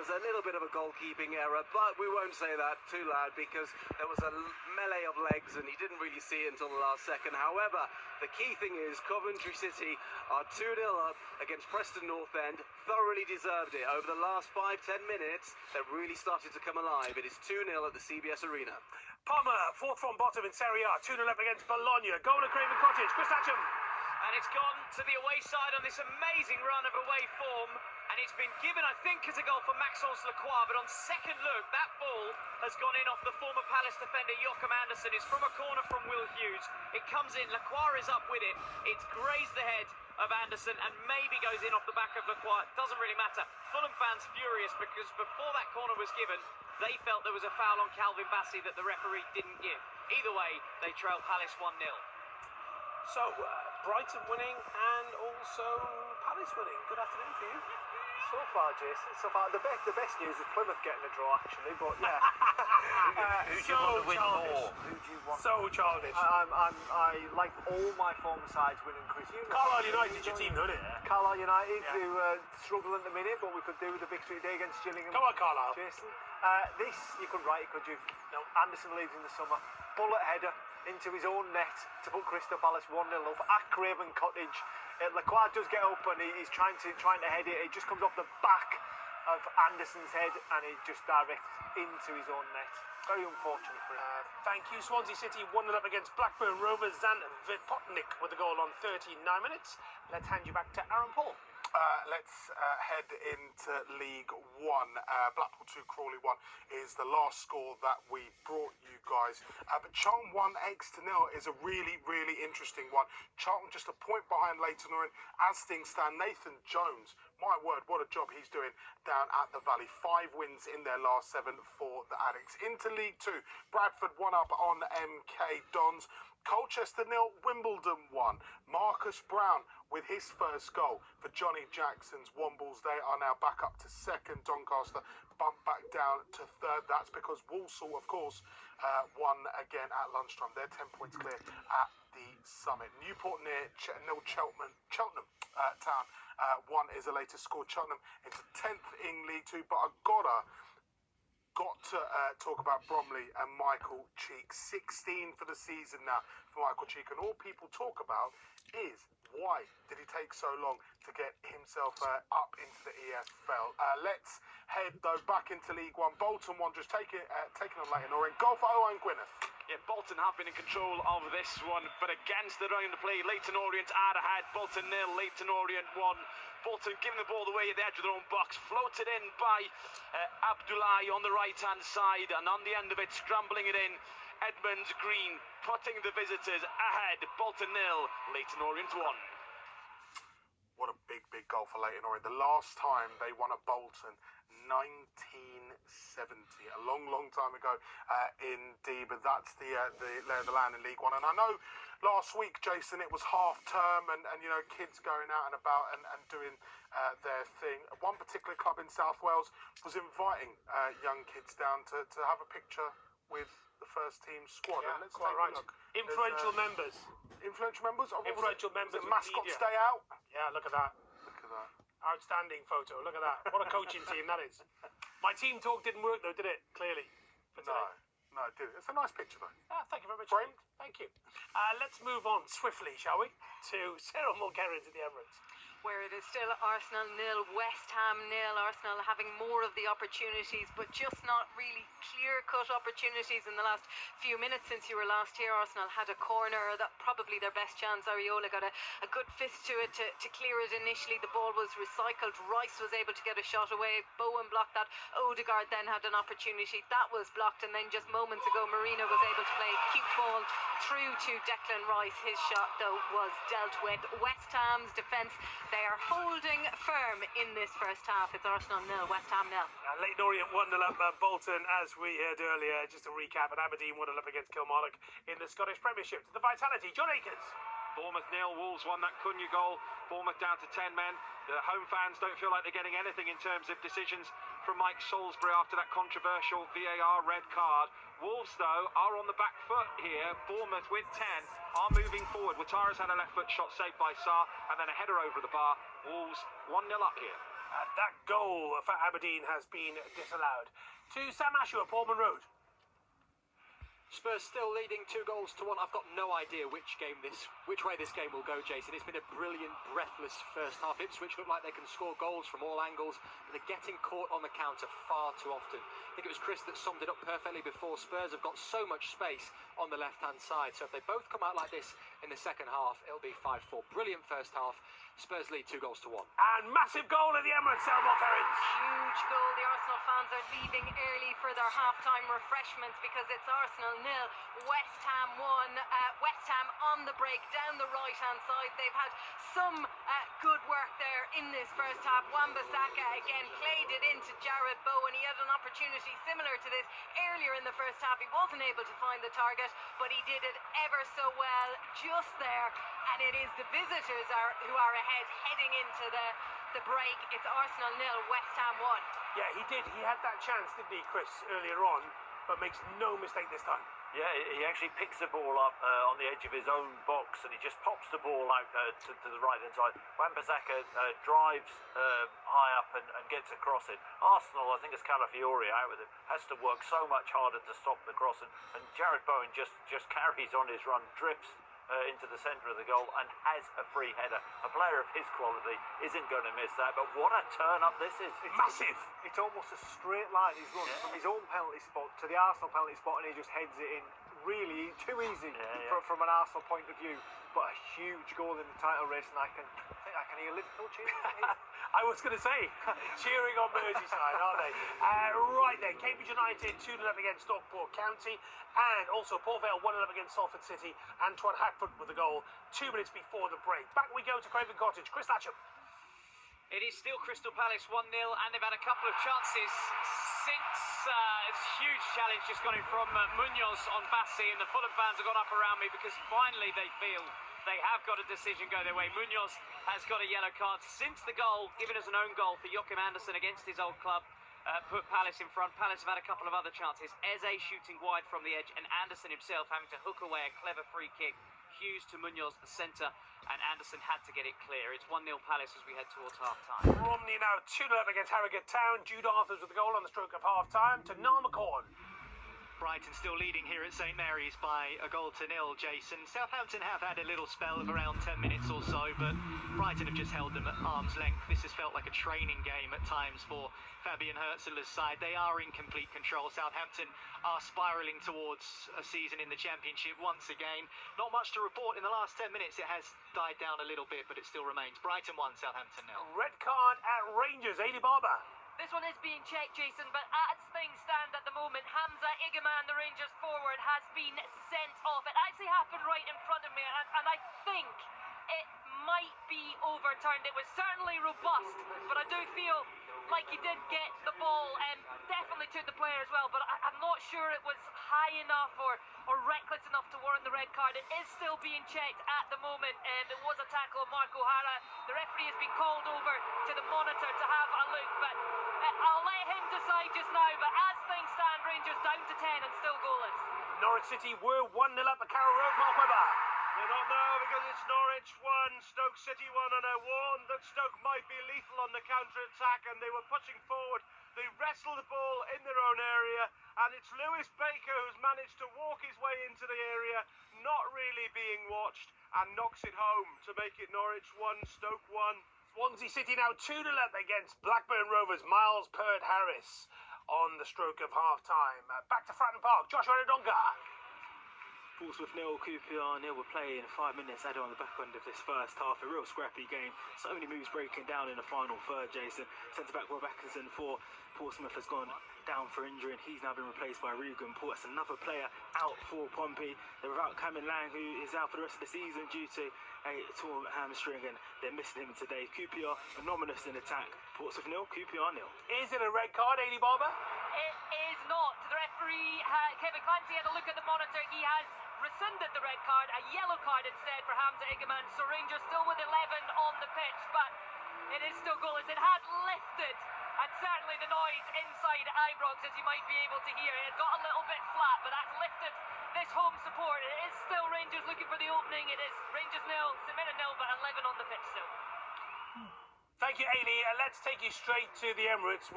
was a little bit of a goalkeeping error, but we won't say that too loud because there was a melee of legs and he didn't really see it until the last second. However, the key thing is Coventry City are 2-0 up against Preston North End. Thoroughly deserved it. Over the last 5-10 minutes, they've really started to come alive. It is 2-0 at the CBS Arena. Parma, fourth from bottom in Serie A, 2-0 up against Bologna. Goal at Craven Cottage, Chris Atcham. And it's gone to the away side on this amazing run of away form. And it's been given, I think, as a goal for Maxence Lacroix. But on second look, that ball has gone in off the former Palace defender Joachim Andersen. It's from a corner from Will Hughes. It comes in, Lacroix is up with it. It's grazed the head of Andersen and maybe goes in off the back of Lacroix. Doesn't really matter. Fulham fans furious because before that corner was given, they felt there was a foul on Calvin Bassey that the referee didn't give. Either way, they trail Palace 1-0. So, Brighton winning and also Palace winning. Good afternoon for you. So far, Jason, the best news is Plymouth getting a draw, actually, but yeah. Who do you want to win more? Who do you want? So childish. I like all my former sides winning, Chris. You know, Carlisle United, your team, don't it? Carlisle United, who struggle at the minute, but we could do with the victory today against Gillingham. Come on, Carlisle. Jason, this, you couldn't write it, could you? No, Anderson leads in the summer. Bullet header into his own net to put Crystal Palace 1-0 up at Craven Cottage. Lacroix does get up and he's trying to head it. It just comes off the back of Anderson's head and it just directs into his own net. Very unfortunate for him. Thank you. Swansea City 1-0 up against Blackburn Rovers. Zan Vipotnik with the goal on 39 minutes. Let's hand you back to Aaron Paul. Let's head into League One. Blackpool 2, Crawley 1 is the last score that we brought you guys. But Charlton 1, Exeter 0 is a really, really interesting one. Charlton just a point behind Leyton Orient. As things stand, Nathan Jones, my word, what a job he's doing down at the Valley. 5 wins in their last 7 for the Addicts. Into League 2, Bradford 1 up on MK Dons. Colchester 0, Wimbledon 1. Marcus Brown with his first goal for Johnny Jackson's Wombles. They are now back up to second. Doncaster bumped back down to third. That's because Walsall, of course, won again at lunchtime. They're 10 points clear at the summit. Newport near Cheltenham Town. 1 is the latest score. Cheltenham into 10th in League 2, but I've got to talk about Bromley and Michael Cheek. 16 for the season now for Michael Cheek, and all people talk about is why did he take so long to get himself up into the EFL. Let's head though back into League One. Bolton Wanderers taking on Leyton Orient. Goal for Owen Gwyneth. Yeah, Bolton have been in control of this one, but against the run of the play, Leyton Orient are ahead. Bolton 0, Leyton Orient 1. Bolton giving the ball away at the edge of their own box, floated in by Abdullahi on the right-hand side, and on the end of it, scrambling it in, Edmonds Green putting the visitors ahead. Bolton 0, Leyton Orient 1. What a big goal for Leyton Orient. The last time they won at Bolton, 1970, a long time ago indeed, but that's the lay of the land in League One. And I know last week, Jason, it was half term and you know, kids going out and about and doing their thing. One particular club in South Wales was inviting young kids down to have a picture with the first team squad. Yeah, let's quite take right. a look. Influential members. Influential members? Influential members the with mascots media. day out? Yeah, look at that. Look at that. Outstanding photo. Look at that. What a coaching team that is. My team talk didn't work though, did it? Clearly. For today. No, it didn't. It's a nice picture though. Thank you very much. Framed. Thank you. Let's move on swiftly, shall we, to Sarah Mulkerrin at the Emirates. Where it is still Arsenal 0, West Ham 0. Arsenal having more of the opportunities, but just not really clear-cut opportunities in the last few minutes since you were last here. Arsenal had a corner, that probably their best chance. Areola got a good fist to it to clear it initially. The ball was recycled. Rice was able to get a shot away. Bowen blocked that. Odegaard then had an opportunity. That was blocked, and then just moments ago, Marino was able to play a cute ball through to Declan Rice. His shot, though, was dealt with. West Ham's defence, they are holding firm in this first half. It's Arsenal 0, West Ham 0. Leyton Orient 1-0 up Bolton, as we heard earlier. Just a recap, and Aberdeen 1-0 up against Kilmarnock in the Scottish Premiership. To the Vitality, John Akins. Bournemouth 0, Wolves 1, that Cunha goal. Bournemouth down to 10 men. The home fans don't feel like they're getting anything in terms of decisions from Mike Salisbury after that controversial VAR red card. Wolves, though, are on the back foot here. Bournemouth with 10 are moving forward. Ouattara's had a left foot shot saved by Sarr, and then a header over the bar. Wolves 1-0 up here. That goal for Aberdeen has been disallowed. To Sam Asher at Portman Road. Spurs still leading 2-1. I've got no idea which way this game will go, Jason. It's been a brilliant, breathless first half. Ipswich look like they can score goals from all angles, but they're getting caught on the counter far too often. I think it was Chris that summed it up perfectly before. Spurs have got so much space on the left-hand side, so if they both come out like this in the second half, it'll be 5-4. Brilliant first half. Spurs lead 2-1. And massive goal at the Emirates, Selma Kerins. Huge goal. The Arsenal fans are leaving early for their half-time refreshments because it's Arsenal 0, West Ham 1. West Ham on the break down the right-hand side. They've had some good work there in this first half. Wan-Bissaka again played it into Jared Bowen. He had an opportunity similar to this earlier in the first half. He wasn't able to find the target, but he did it ever so well just there. And it is the visitors who are ahead heading into the break. It's Arsenal 0, West Ham 1. Yeah, he did. He had that chance, didn't he, Chris, earlier on, but makes no mistake this time. Yeah, he actually picks the ball up on the edge of his own box and he just pops the ball out to the right-hand side. Wan-Bissaka drives high up and gets across it. Arsenal, I think it's Calafiori out with it, has to work so much harder to stop the cross. And Jared Bowen just carries on his run, drifts into the centre of the goal and has a free header. A player of his quality isn't going to miss that, but what a turn-up this is. It's massive. It's almost a straight line he's run from his own penalty spot to the Arsenal penalty spot, and he just heads it in. Really too easy from an Arsenal point of view, but a huge goal in the title race, and I think I can hear Liverpool cheering. I was going to say, cheering on Merseyside, aren't they? Right then, Cambridge United 2-0 against Stockport County, and also Port Vale 1-0 against Salford City. Antoine Hackford with the goal 2 minutes before the break. Back we go to Craven Cottage. Chris Latcham. It is still Crystal Palace 1-0, and they've had a couple of chances since it's a huge challenge just gone in from Munoz on Bassi, and the Fulham fans have gone up around me because finally they feel they have got a decision go their way. Munoz has got a yellow card since the goal, given as an own goal for Joachim Andersen against his old club, put Palace in front. Palace have had a couple of other chances. Eze shooting wide from the edge, and Andersen himself having to hook away a clever free kick. Hughes to Munoz, the centre, and Andersen had to get it clear. It's 1-0 Palace as we head towards half-time. Romney now 2-0 against Harrogate Town. Jude Arthurs with the goal on the stroke of half-time to Niall McCorn. Brighton still leading here at St Mary's by 1-0, Jason. Southampton have had a little spell of around 10 minutes or so, but Brighton have just held them at arm's length. This has felt like a training game at times for Fabian Hürzeler's side. They are in complete control. Southampton are spiralling towards a season in the Championship once again. Not much to report in the last 10 minutes. It has died down a little bit, but it still remains. Brighton 1, Southampton 0. Red card at Rangers, Ailey Barber. This one is being checked, Jason, but as things stand at the moment, Hamza Igaman, the Rangers forward, has been sent off. It actually happened right in front of me, and I think it might be overturned. It was certainly robust, but I do feel like he did get the ball and definitely took the player as well, but I'm not sure it was high enough or reckless enough to warrant the red card. It is still being checked at the moment, and it was a tackle of Mark O'Hara. The referee has been called over to the monitor to have a look, but I'll let him decide just now. But as things stand, Rangers down to 10 and still goalless. Norwich City were 1-0 up at Carrow Road. Mark Webber. They don't know because it's Norwich 1, Stoke City 1, and I warned that Stoke might be lethal on the counter-attack, and they were pushing forward. They wrestle the ball in their own area, and it's Lewis Baker who's managed to walk his way into the area, not really being watched, and knocks it home to make it Norwich 1, Stoke 1. Swansea City now 2-0 up against Blackburn Rovers. Miles Perd-Harris on the stroke of half-time. Back to Fratton Park, Joshua Redonga. Portsmouth 0, QPR 0. We're playing 5 minutes added on the back end of this first half. A real scrappy game. So many moves breaking down in the final third, Jason. Centre-back Rob Atkinson for Portsmouth has gone down for injury, and he's now been replaced by Regan Portas, another player out for Pompey. They're without Cameron Lang, who is out for the rest of the season due to a torn hamstring, and they're missing him today. QPR anonymous in attack. Portsmouth 0, QPR 0. Is it a red card, Ailey Barber? It is not. The referee, Kevin Clancy, had a look at the monitor. He has rescinded the red card, a yellow card instead for Hamza Igaman. So Rangers still with 11 on the pitch, but it is still goalless. It had lifted, and certainly the noise inside Ibrox, as you might be able to hear, it got a little bit flat, but that's lifted this home support. It is still Rangers looking for the opening. It is Rangers 0, St Mirren 0, but 11 on the pitch still. Thank you, Ailey. Let's take you straight to the Emirates.